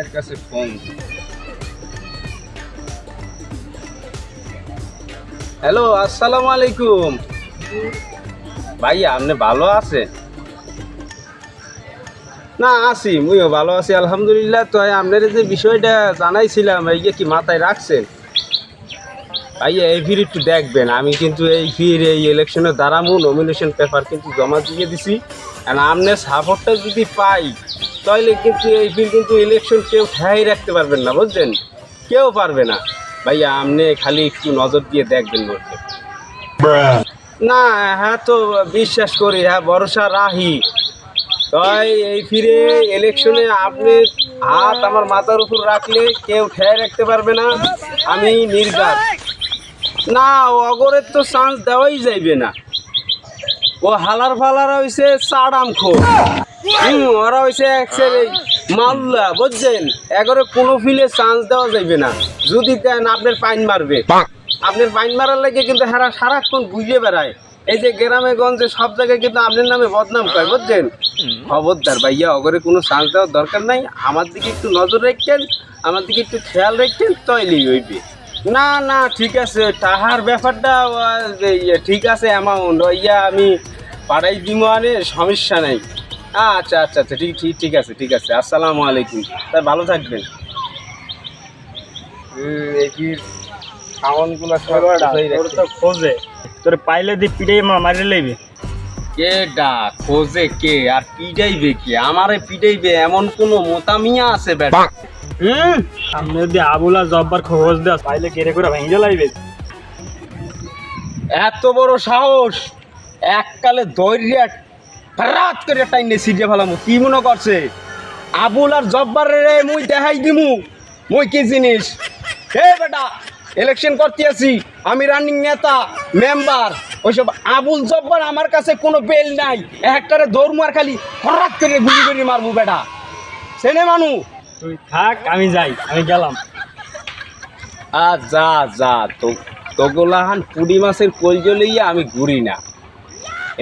ভাইয়ের কাছে phone. Hello, আসসালামু আলাইকুম। ভাইয়া আপনি ভালো আছেন? না আছি, মুইও ভালো আছি আলহামদুলিল্লাহ। তো আপনার যে বিষয়টা জানাইছিলাম এই কি মাথায় রাখছেন? ভাইয়া এই ফির একটু দেখবেন, আমি কিন্তু এই ফির এই ইলেকশনে দাঁড়াবো, নমিনেশন পেপার কিন্তু জমা দিয়ে দিছি। আর আপনার সাপোর্টটা যদি পাই তাহলে কিন্তু এই ফির কিন্তু ইলেকশন কেউ ঠেয়াই রাখতে পারবেন না, বুঝছেন? কেউ পারবে না। ভাইয়া আপনি খালি একটু নজর দিয়ে দেখবেন বলতে। না হ্যাঁ, তো বিশ্বাস করি, হ্যাঁ ভরসা রাহি। তাই এই ফিরে ইলেকশনে আপনি হাত আমার মাথার উপর রাখলে কেউ ঠেয়াই রাখতে পারবে না। আমি নির্ঘাত। না অগরের তো চান্স দেওয়াই যাইবে না। ও হালার ফালারা হয়েছে চাড়াম খোর। ওরা হয়েছে এই মাল্লা, বুঝছেন? এগরে কোনো ফিলে চান্স দেওয়া যাইবে না। যদি দেন আপনার পাইন মারবে। আপনার পাইন মারার লাগে কিন্তু হারা সারাক্ষণ বুঝে বেড়ায়। এই যে গ্রামে গঞ্জে সব জায়গায় কিন্তু আপনার নামে বদনাম করে, বুঝছেন? খবরদার ভাইয়া, অগরে কোনো চান্স দেওয়ার দরকার নাই। আমার দিকে একটু নজর রাখতেন, আমার দিকে একটু খেয়াল রাখতেন, তাইলেই হইবে। না না ঠিক আছে, টাকার ব্যাপারটা ঠিক আছে, অ্যামাউন্ট ইয়া আমি পাঠাই দিব, আনে সমস্যা নাই। আচ্ছা আচ্ছা আচ্ছা, ঠিক ঠিক ঠিক আছে ঠিক আছে। আসসালামু আলাইকুম, তাই ভালো থাকবেন। এই কি সাউন্ডগুলো সব খোঁজে তোর পাইলে দি পিটাই মারি লইবে। কে ডাক খোঁজে কে আর পিটাইবে কে? আমারে পিটাইবে এমন কোনো মোতামিয়া আছে বেটা? আমি যদি আবুলা জব্বার খোঁজ দেওয়া পাইলে কেড়ে করে ভেঙে লাইবে। এত বড় সাহস! এককালে দৈর্য রাত করে টাইনে সিটে ফেলামু। কি মনে করছে আবুল আর জব্বার রে? মুই দেখাই দিমু মুই কি জিনিস। হে বেটা, ইলেকশন করতে আছি আমি, রানিং নেতা মেম্বার। ওইসব আবুল জব্বার আমার কাছে কোনো বেল নাই। একটারে দৌড় মার, খালি হঠাৎ করে গুলি করে মারবো বেটা। সেনে মানু তুই থাক, আমি যাই, আমি গেলাম। যা যা, তোগুলাহান পুরি মাছের কলজো লইয়া আমি ঘুরি না।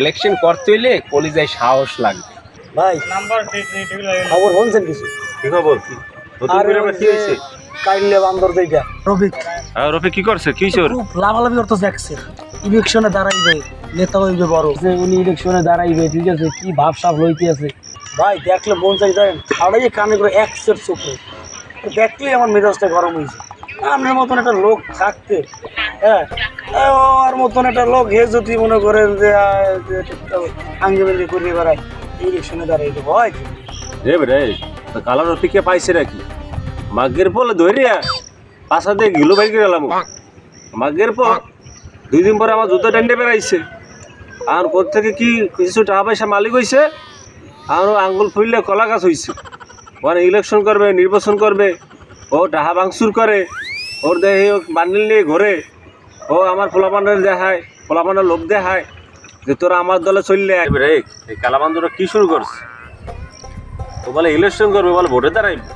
ইলেকশন করতে হইলে কলিজায় সাহস লাগবে। ভাই নাম্বার খবর শুনছেন কিছু? কি খবর? কি হয়েছে? কাইলে বান্দর দেইটা রবিক রফি কি করছে? কি হয়েছে? খুব লাভালাভি করতে যাচ্ছে, ইলেকশনে দাঁড়াইবে, নেতা হইবে বড়, যে উনি ইলেকশনে দাঁড়াইবে, ঠিক আছে? কি ভাবসাব লইতে আছে ভাই, দেখলে মন চাই দেন আড়াই কানে করে এক সেট চোখে দেখলে আমার মেজাজটা গরম হয়েছে। আপনার মতন একটা লোক থাকতে, হ্যাঁ ওর মতন একটা লোক হে যদি মনে করেন যে আঙ্গে বেঙ্গে করে বেড়ায়, ইলেকশনে দাঁড়াইতে ভয় রে রে, কালার রফিকে পাইছে নাকি? মাগের পলে ধরিয়া পাশা দিয়ে গিলো বাইর করে এলাম। মাগের পর 2 দিন পরে আমার জুতো টান্ডে বেড়াইছে। আর কোথ থেকে কি কিছু টাকা পয়সা মালিক হয়েছে, আর আঙ্গুল ফুললে কলা গাছ হয়েছে। ওখানে ইলেকশন করবে, নির্বাচন করবে, ও টাহা ভাঙচুর করে, ওর দেহে বান্ডিল নিয়ে ঘোরে, ও আমার পোলাপানের দেখায়, পোলাপানের লোক দেখায় যে তোরা আমার দলে চললে আসবে। এই কালাবান্ধরা কি শুরু করছে? ও বলে ইলেকশন করবে, বলে ভোটে দাঁড়াইবে।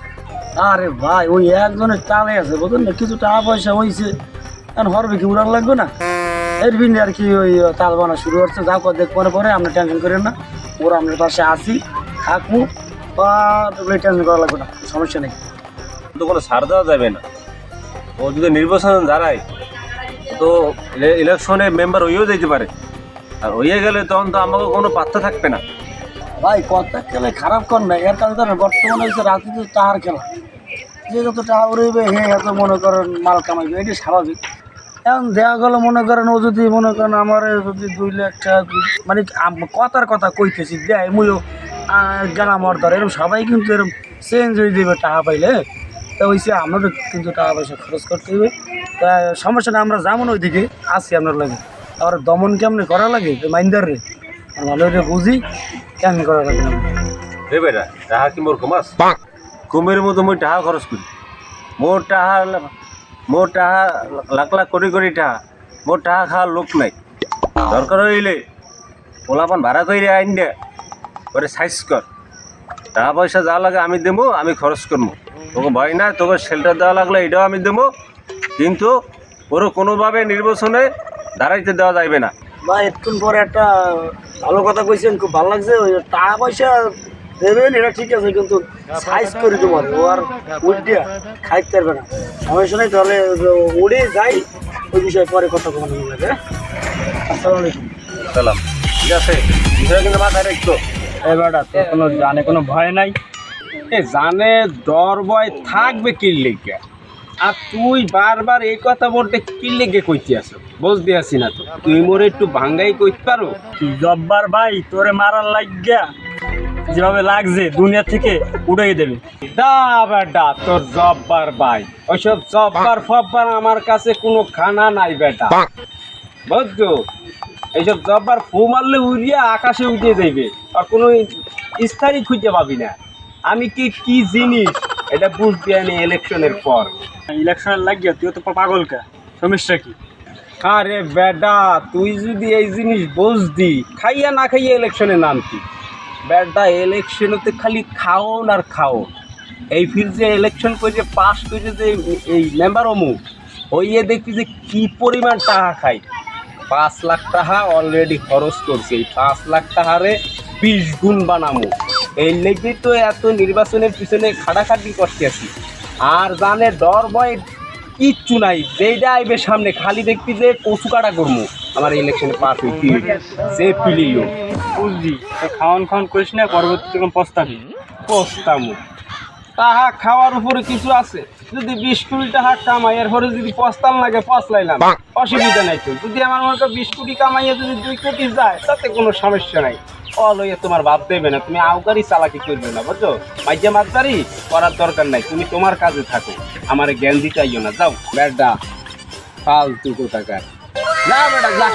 আরে ভাই ওই একজনের চালে আছে, বুঝলেন না? কিছু টাকা পয়সা হয়েছে, এখন হরবে কি উড়ান লাগবে না? এর বিন্দু আর কি ওই তাল বানা শুরু হচ্ছে। যা কর দেখ পরে আপনি টেনশন করেন না, ওরা আপনার পাশে আসি থাকবো, বা টেনশন করা লাগবে না, সমস্যা নেই। তো কোনো ছাড় দেওয়া যাবে না। ও যদি নির্বাচন দাঁড়ায় তো ইলেকশনে মেম্বার হয়েও যেতে পারে, আর হয়ে গেলে তখন তো আমাকে কোনো পাত্তা থাকবে না। ভাই কথা খেলে খারাপ কর না, এর কারণে তার বর্তমানে হচ্ছে রাজনীতি টাহার খেলা। যে যত টাকা উড়াইবে হে এত মনে করেন মাল কামাইবে, এটি স্বাভাবিক। এখন দেওয়া গেলো মনে করেন, ও যদি মনে করেন আমার যদি 2 লাখ টাকা, মানে কথার কথা কইতেছি দেয়, মুইও গেলাম ওর ধর, এরকম সবাই কিন্তু এরকম চেঞ্জ হয়ে দেবে টাকা পাইলে। তা ওইসে আমাদের কিন্তু টাকা পয়সা খরচ করতে হবে। তা সমস্যা না, আমরা যেমন ওইদিকে আসি আপনার লাগে। আর দমন কেমনি করা লাগে মাইন্দার রে, আর ভালো রে বুঝি কেমনি করা লাগে না। রে বেটা, টাকা কি মোর কমাস? কুমের মতো মই টাকা খরচ করি। মোর টাকা লাখ লাখ কোটি কোটি টাকা, মোর টাকা খাওয়ার লোক নাই। দরকার হইলে পোলাপান ভাড়া করে আইন দে, ওরে সাইজ কর, টাকা পয়সা যা লাগে আমি দেবো, আমি খরচ করবো। তোকে ভয় না, তোকে শেল্টার দেওয়া লাগলে এটাও আমি দেবো, কিন্তু ওরও কোনোভাবে নির্বাচনে দাঁড়াইতে দেওয়া যাইবে না। বা একটু পরে একটা ভালো কথা কইছেন, খুব ভালো লাগছে। ওই টাকা পয়সা দেবেন এটা ঠিক আছে, কিন্তু সাইজ করি তোমার ও আর উঠিয়া খাইতে পারবে না। সমস্যা নেই, তাহলে উড়ে যাই, ওই বিষয়ে পরে কথা কমানো লাগে। আসসালামু আলাইকুম। সালাম। ঠিক আছে, বিষয় কিন্তু মাথায় রাখতো। এবারটা তোর কোনো জানে কোনো ভয় নাই? এ জানে ডর ভয় থাকবে কি লেগে? আর তুই বারবার এই কথা বলতে কি লেগে কইতে আসো? বুঝতে আসি না তো, তুই মোরে একটু ভাঙ্গাই কইতে পারো? কি জব্বার ভাই, তোরে মারার লাগিয়া যেভাবে লাগছে দুনিয়া থেকে উড়াই দেবে। দা বেটা তোর জব্বার ভাই, ওইসব জব্বার ফব্বার আমার কাছে কোনো খানা নাই বেটা, বুঝছো? এইসব জব্বার ফু মারলে উড়িয়া আকাশে উঠে যাইবে, আর কোনো স্থায়ী খুঁজে পাবি না। আমি কি জিনিস এটা বুঝবি আমি ইলেকশনের পর। ইলেকশনের লাগিয়া তুই তো পাগলকা, সমস্যা কি? আরে বেটা তুই যদি এই জিনিস বুঝতি, খাইয়া না খাইয়া ইলেকশনে নামতি। বেটা ইলেকশনেতে খালি খাও আর খাও। এই ফির যে ইলেকশন করে পাস করে যে এই মেম্বার অমুক হইয়ে দেখবি যে কি পরিমাণ টাকা খাই। 5 লাখ টাকা অলরেডি খরচ করছে, এই 5 লাখ টাকারে 20 গুণ বানামো। এই লেগে তো এত নির্বাচনের পিছনে খাটাখাটি করতে আছি। আর জানে ডর ভয় কিচ্ছু নাই, যেইটা আইবে সামনে খালি দেখবি যে কচু কাটা করবো। আমার ইলেকশনে পাস হইতে যে পিলিও বুঝলি, খাওয়ান খাওয়ান করিস না, পরবর্তীতে কোনো পস্তাবি। পস্তামু। তাহা খাওয়ার উপরে কিছু আছে? যদি 20 কোটি টাকা কামাই, এরপরে যদি পস্তান লাগে পস্তাইলাম, অসুবিধা নাই তো। যদি আমার মনে করো 20 কোটি কামাইয়া যদি 2 কোটি যায়, তাতে কোনো সমস্যা নাই। লইয়া তোমার ভাব দেবে না, তুমি আউকারি চালাকি করবে না, বুঝছো? মাইজা মাতদারি করার দরকার নাই, তুমি তোমার কাজে থাকো, আমার জ্ঞান দিতে আইও না। যাও বেটা, ফালতু কোথাকার। না বেটা যা।